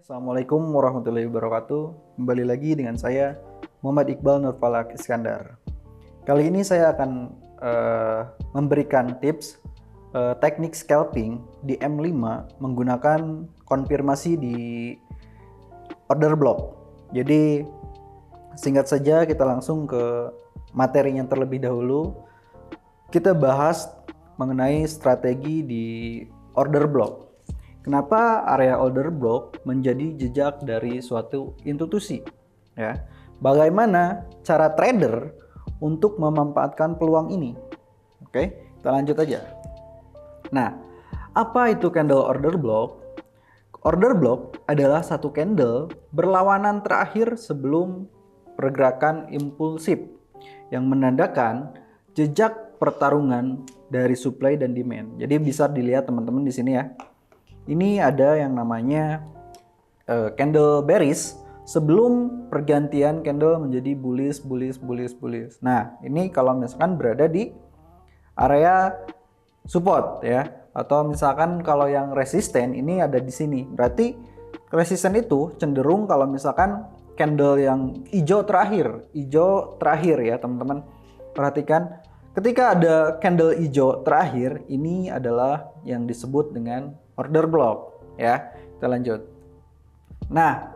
Assalamualaikum warahmatullahi wabarakatuh. Kembali lagi dengan saya Muhammad Iqbal Nurfalak Iskandar. Kali ini saya akan memberikan tips teknik scalping di M5 menggunakan konfirmasi di order block. Jadi singkat saja kita langsung ke materinya terlebih dahulu. Kita bahas mengenai strategi di order block. Kenapa area order block menjadi jejak dari suatu institusi? Ya, bagaimana cara trader untuk memanfaatkan peluang ini? Oke, kita lanjut aja. Nah, apa itu candle order block? Order block adalah satu candle berlawanan terakhir sebelum pergerakan impulsif yang menandakan jejak pertarungan dari supply dan demand. Jadi bisa dilihat teman-teman di sini ya. Ini ada yang namanya candle bearish sebelum pergantian candle menjadi bullish. Nah, ini kalau misalkan berada di area support ya, atau misalkan kalau yang resisten ini ada di sini. Berarti resisten itu cenderung kalau misalkan candle yang hijau terakhir ya, teman-teman. Perhatikan ketika ada candle hijau terakhir, ini adalah yang disebut dengan order block ya. Kita lanjut. Nah,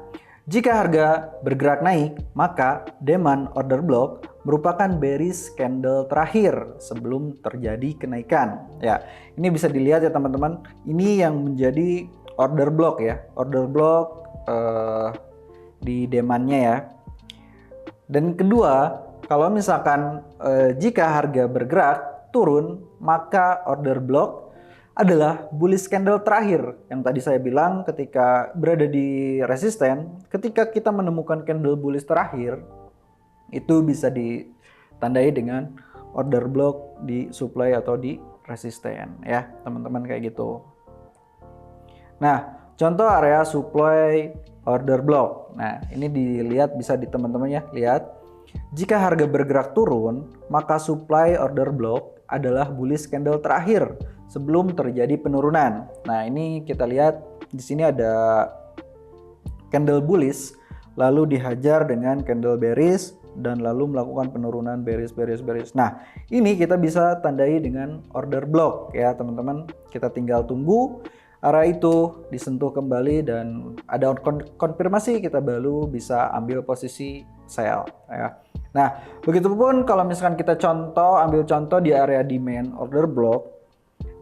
jika harga bergerak naik, maka demand order block merupakan bearish candle terakhir sebelum terjadi kenaikan. Ya, ini bisa dilihat ya teman-teman. Ini yang menjadi order block ya. Order block di demandnya ya. Dan kedua, kalau misalkan jika harga bergerak turun, maka order block adalah bullish candle terakhir. Yang tadi saya bilang ketika berada di resisten, ketika kita menemukan candle bullish terakhir, itu bisa ditandai dengan order block di supply atau di resisten ya, teman-teman, kayak gitu. Nah, contoh area supply order block. Nah, ini dilihat bisa di teman-teman ya, lihat. Jika harga bergerak turun, maka supply order block adalah bullish candle terakhir sebelum terjadi penurunan. Nah, ini kita lihat di sini ada candle bullish lalu dihajar dengan candle bearish dan lalu melakukan penurunan bearish. Nah, ini kita bisa tandai dengan order block ya, teman-teman. Kita tinggal tunggu area itu disentuh kembali dan ada konfirmasi, kita baru bisa ambil posisi sell ya. Nah, begitupun kalau misalkan kita ambil contoh di area demand order block.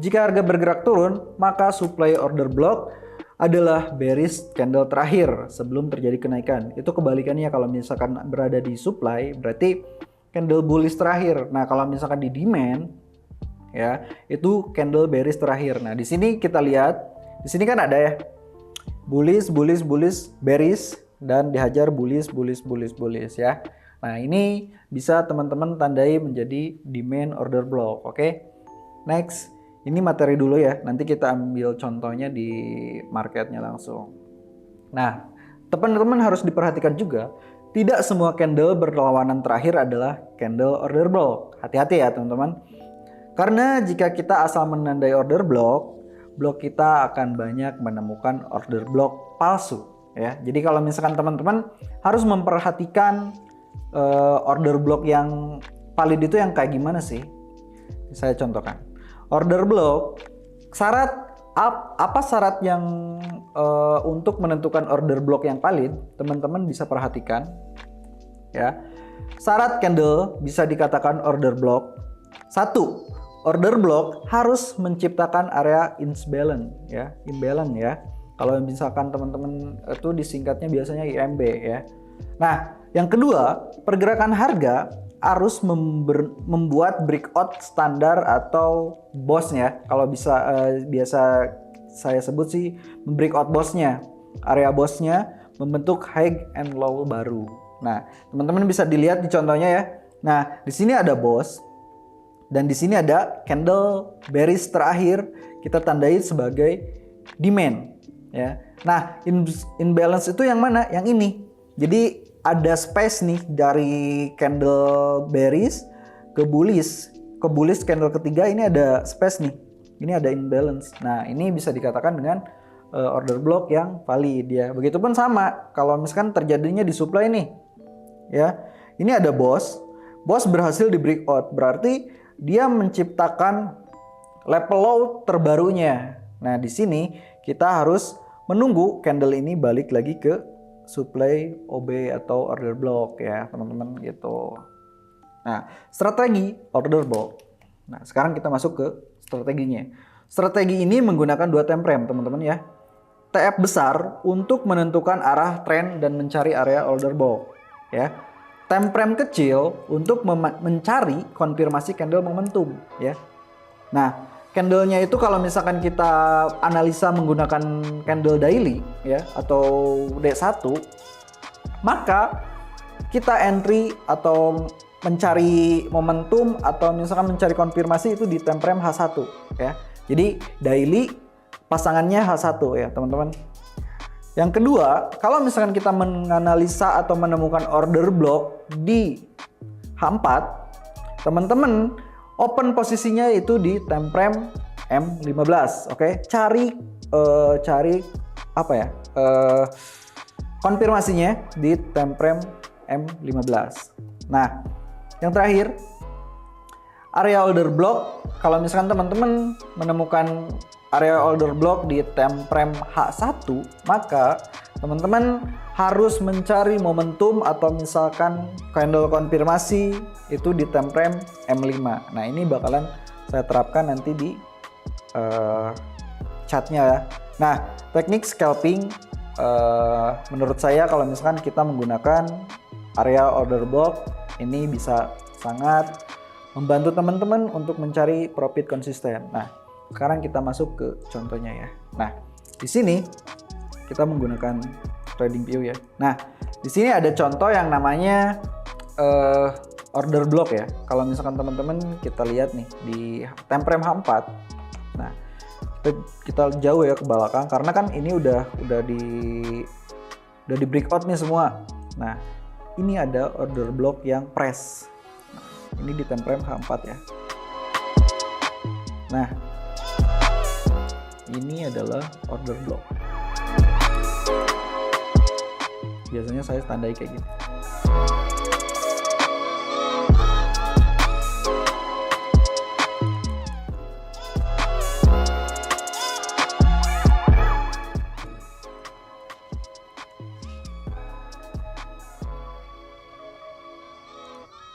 Jika harga bergerak turun, maka supply order block adalah bearish candle terakhir sebelum terjadi kenaikan. Itu kebalikannya, kalau misalkan berada di supply berarti candle bullish terakhir. Nah, kalau misalkan di demand ya, itu candle bearish terakhir. Nah, di sini kita lihat, di sini kan ada ya bullish, bearish dan dihajar bullish ya. Nah, ini bisa teman-teman tandai menjadi demand order block. Oke. Next, ini materi dulu ya. Nanti kita ambil contohnya di marketnya langsung. Nah, teman-teman harus diperhatikan juga, tidak semua candle berlawanan terakhir adalah candle order block. Hati-hati ya, teman-teman. Karena jika kita asal menandai order block kita akan banyak menemukan order block palsu ya. Jadi kalau misalkan teman-teman harus memperhatikan order block yang valid itu yang kayak gimana sih? Saya contohkan. Order block, apa syarat yang untuk menentukan order block yang valid? Teman-teman bisa perhatikan ya. Syarat candle bisa dikatakan order block. 1. Order block harus menciptakan area imbalance ya, Kalau misalkan teman-teman itu disingkatnya biasanya IMB ya. Nah, yang kedua, pergerakan harga harus membuat breakout standar atau BOS-nya. Kalau biasa saya sebut sih breakout BOS-nya. Area BOS-nya membentuk high and low baru. Nah, teman-teman bisa dilihat di contohnya ya. Nah, di sini ada BOS dan di sini ada candle bearish terakhir, kita tandai sebagai demand ya. Nah, imbalance itu yang mana? Yang ini. Jadi ada space nih dari candle bearish ke bullish. Ke bullish candle ketiga ini ada space nih. Ini ada imbalance. Nah, ini bisa dikatakan dengan order block yang valid ya. Begitupun sama kalau misalkan terjadinya di supply nih. Ya. Ini ada boss berhasil di breakout, berarti dia menciptakan level low terbarunya. Nah, di sini kita harus menunggu candle ini balik lagi ke supply OB atau order block ya, teman-teman gitu. Nah, strategi order block. Nah, sekarang kita masuk ke strateginya. Strategi ini menggunakan 2 time frame, teman-teman ya. TF besar untuk menentukan arah tren dan mencari area order block ya. Time frame kecil untuk mencari konfirmasi candle momentum ya. Nah, candlenya itu kalau misalkan kita analisa menggunakan candle daily ya atau D1, maka kita entry atau mencari momentum atau misalkan mencari konfirmasi itu di time frame H1 ya. Jadi daily pasangannya H1 ya, teman-teman. Yang kedua, kalau misalkan kita menganalisa atau menemukan order block di H4, teman-teman open posisinya itu di time frame M15, oke? Cari apa ya? Konfirmasinya di time frame M15. Nah, yang terakhir, area order block. Kalau misalkan teman-teman menemukan area order block di time frame H1, maka teman-teman harus mencari momentum atau misalkan candle konfirmasi itu di time frame M5. Nah, ini bakalan saya terapkan nanti di chartnya ya. Nah, teknik scalping menurut saya kalau misalkan kita menggunakan area order block ini bisa sangat membantu teman-teman untuk mencari profit konsisten. Nah, sekarang kita masuk ke contohnya ya. Nah, di sini kita menggunakan TradingView ya. Nah, di sini ada contoh yang namanya order block ya. Kalau misalkan teman-teman kita lihat nih di time frame H4. Nah, kita jauh ya ke belakang karena kan ini udah di breakout nih semua. Nah, ini ada order block yang press. Nah, ini di time frame H4 ya. Nah, ini adalah order block. Biasanya saya tandai kayak gini.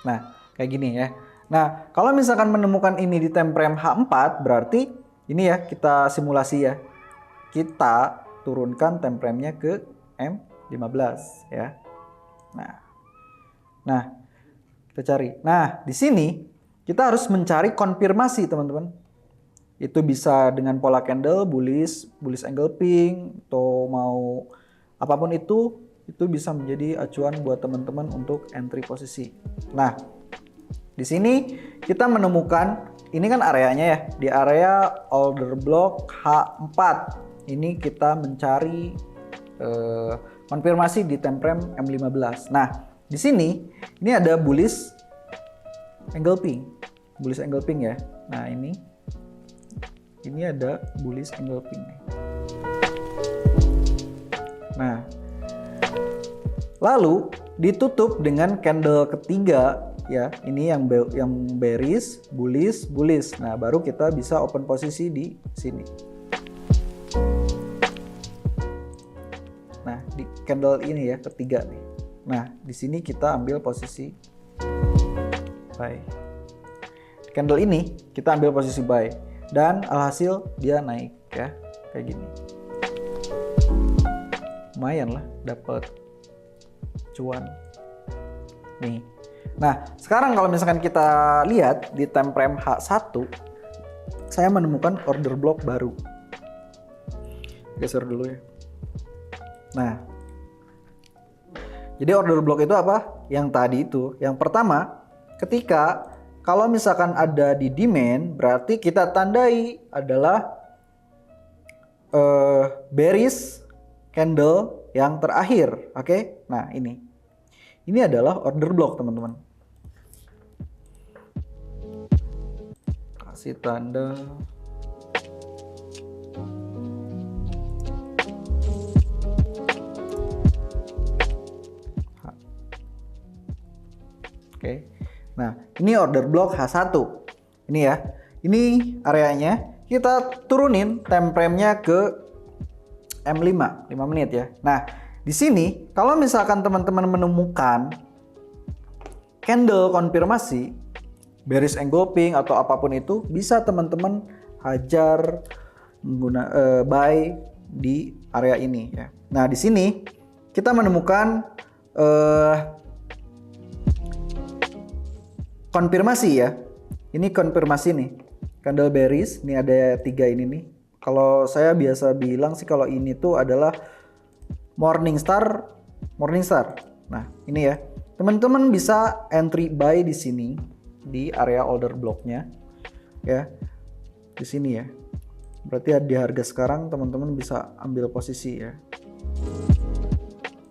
Nah, kayak gini ya. Nah, kalau misalkan menemukan ini di time frame H4, berarti ini ya, kita simulasi ya. Kita turunkan time frame-nya ke M15 ya. Nah, kita cari. Nah, di sini kita harus mencari konfirmasi, teman-teman. Itu bisa dengan pola candle, bullish engulfing, atau mau apapun itu bisa menjadi acuan buat teman-teman untuk entry posisi. Nah, di sini kita menemukan ini kan areanya ya, di area order block H4. Ini kita mencari konfirmasi di time frame M15. Nah, di sini ini ada bullish engulfing ya. Nah, ini ada bullish engulfing nih. Nah, lalu ditutup dengan candle ketiga ya, ini yang bearish, bullish. Nah, baru kita bisa open posisi di sini. Nah, di candle ini ya, ketiga nih. Nah, di sini kita ambil posisi buy. Di candle ini kita ambil posisi buy dan alhasil dia naik ya, kayak gini. Lumayan lah dapat cuan nih. Nah, sekarang kalau misalkan kita lihat di time frame H1, saya menemukan order block baru. Geser dulu ya. Nah, jadi order block itu apa? Yang tadi itu. Yang pertama, ketika kalau misalkan ada di demand, berarti kita tandai adalah bearish candle yang terakhir. Oke? Nah, ini adalah order block, teman-teman. Kasih tanda. Oke. Nah, ini order block H1. Ini ya. Ini areanya. Kita turunin time frame-nya ke M5, 5 menit ya. Nah, di sini kalau misalkan teman-teman menemukan candle konfirmasi, bearish engulfing atau apapun itu, bisa teman-teman hajar buy di area ini ya. Nah, di sini kita menemukan konfirmasi ya. Ini konfirmasi nih. Candle bearish, ini ada 3 ini nih. Kalau saya biasa bilang sih kalau ini tuh adalah morning star. Nah, ini ya. Teman-teman bisa entry buy di sini di area order blocknya ya. Di sini ya. Berarti di harga sekarang teman-teman bisa ambil posisi ya.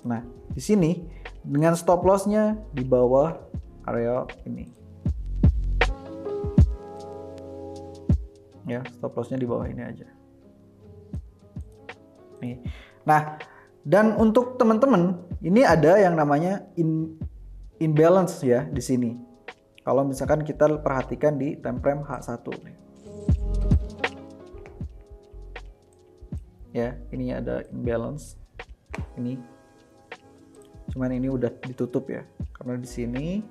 Nah, di sini dengan stop loss-nya di bawah area ini. Ya, stop loss-nya di bawah ini aja. Nih. Nah, dan untuk teman-teman, ini ada yang namanya imbalance ya di sini. Kalau misalkan kita perhatikan di time frame H1 nih. Ya, ini ada imbalance. Ini. Cuman ini udah ditutup ya. Karena di sini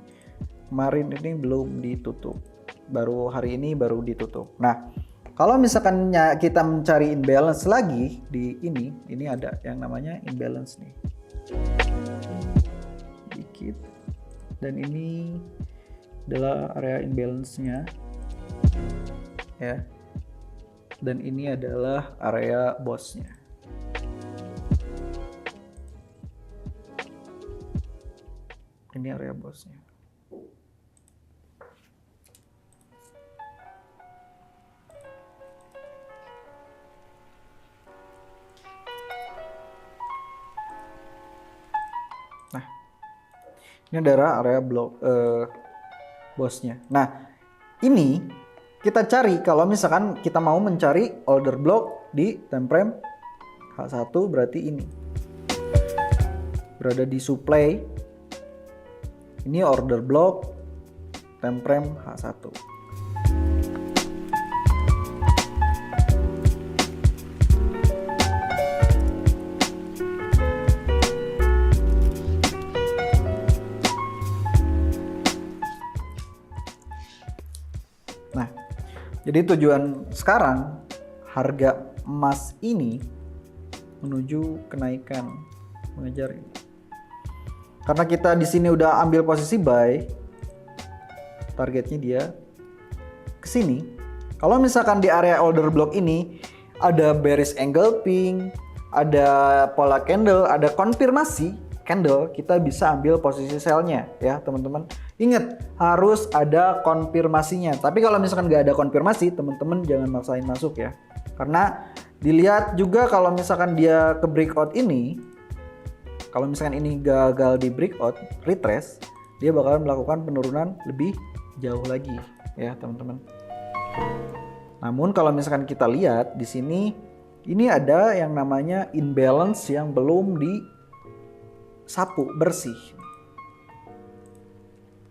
kemarin ini belum ditutup. Baru hari ini baru ditutup. Nah, kalau misalkan kita mencari imbalance lagi di ini ada yang namanya imbalance nih. Sedikit. Dan ini adalah area imbalance-nya. Ya. Dan ini adalah area boss-nya. Ini area boss-nya. Nah, ini adalah area bosnya. Nah, ini kita cari kalau misalkan kita mau mencari order block di time frame H1, berarti ini berada di supply. Ini order block time frame H1. Nah, jadi tujuan sekarang harga emas ini menuju kenaikan, mengejar ini. Karena kita di sini udah ambil posisi buy, targetnya dia ke sini. Kalau misalkan di area order block ini ada bearish engulfing, ada pola candle, ada konfirmasi candle, kita bisa ambil posisi sell-nya ya teman-teman. Ingat, harus ada konfirmasinya. Tapi kalau misalkan nggak ada konfirmasi, teman-teman jangan maksain masuk ya. Karena dilihat juga kalau misalkan dia ke breakout ini, kalau misalkan ini gagal di breakout, retrace, dia bakalan melakukan penurunan lebih jauh lagi ya teman-teman. Namun kalau misalkan kita lihat di sini, ini ada yang namanya imbalance yang belum disapu bersih.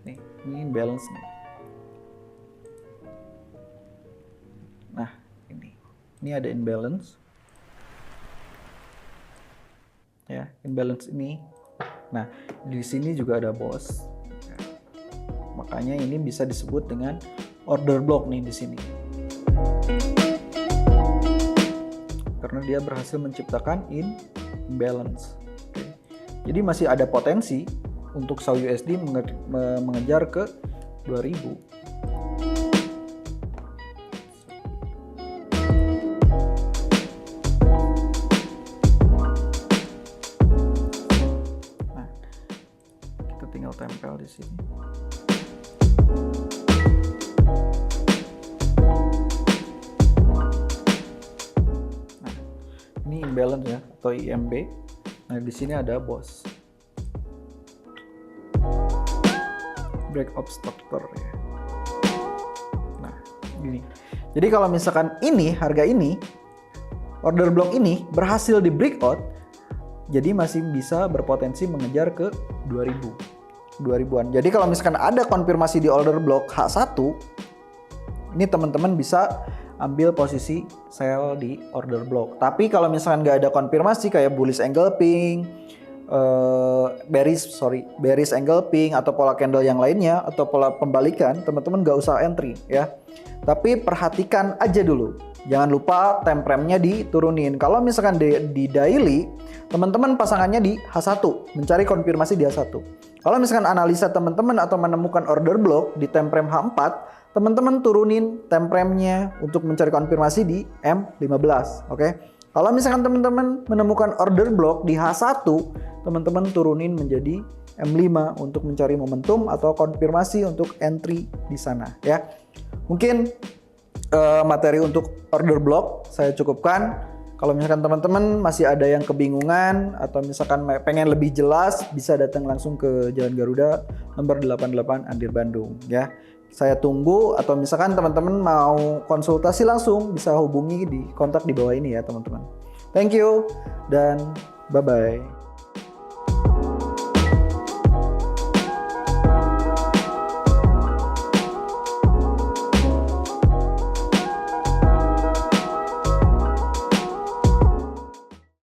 Nih, ini imbalance nih. Nah, ini ada imbalance. Ya, imbalance ini. Nah, di sini juga ada boss. Ya. Makanya ini bisa disebut dengan order block nih di sini. Karena dia berhasil menciptakan imbalance. Oke. Jadi masih ada potensi untuk SAU USD mengejar ke 2000. Nah, kita tinggal tempel di sini. Nah, ini imbalance ya atau IMB. Nah, di sini ada boss. Break obstructor ya. Nah, gini. Jadi kalau misalkan ini harga ini order block ini berhasil di breakout, jadi masih bisa berpotensi mengejar ke 2000. 2000-an. Jadi kalau misalkan ada konfirmasi di order block H1, ini teman-teman bisa ambil posisi sell di order block. Tapi kalau misalkan nggak ada konfirmasi kayak bullish engulfing, bearish engulfing atau pola candle yang lainnya atau pola pembalikan, teman-teman nggak usah entry ya. Tapi perhatikan aja dulu. Jangan lupa time frame-nya diturunin. Kalau misalkan di daily, teman-teman pasangannya di H1, mencari konfirmasi di H1. Kalau misalkan analisa teman-teman atau menemukan order block di time frame H4, teman-teman turunin time frame-nya untuk mencari konfirmasi di M15, oke? Kalau misalkan teman-teman menemukan order block di H1, teman-teman turunin menjadi M5 untuk mencari momentum atau konfirmasi untuk entry di sana ya. Mungkin materi untuk order block saya cukupkan. Kalau misalkan teman-teman masih ada yang kebingungan atau misalkan pengen lebih jelas, bisa datang langsung ke Jalan Garuda nomor 88 Andir Bandung ya. Saya tunggu, atau misalkan teman-teman mau konsultasi langsung bisa hubungi di kontak di bawah ini ya teman-teman. Thank you dan bye-bye.